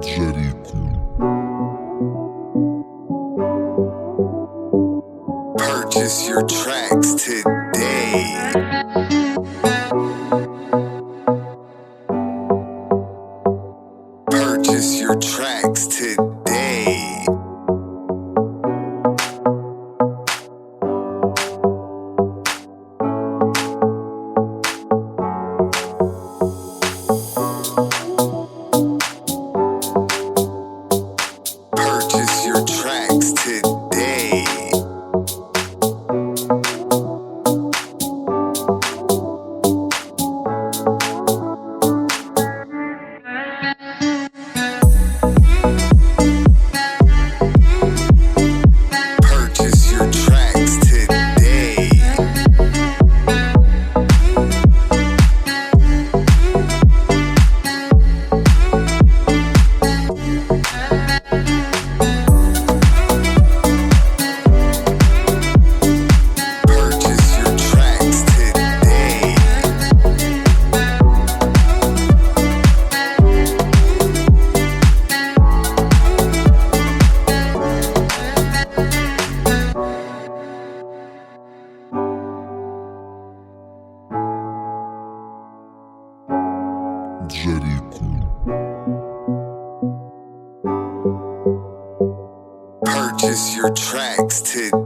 Jericho. Purchase your tracks today. Purchase your tracks today. Purchase your tracks today. Purchase your tracks today. Purchase your tracks today. Jericho. Purchase your tracks today.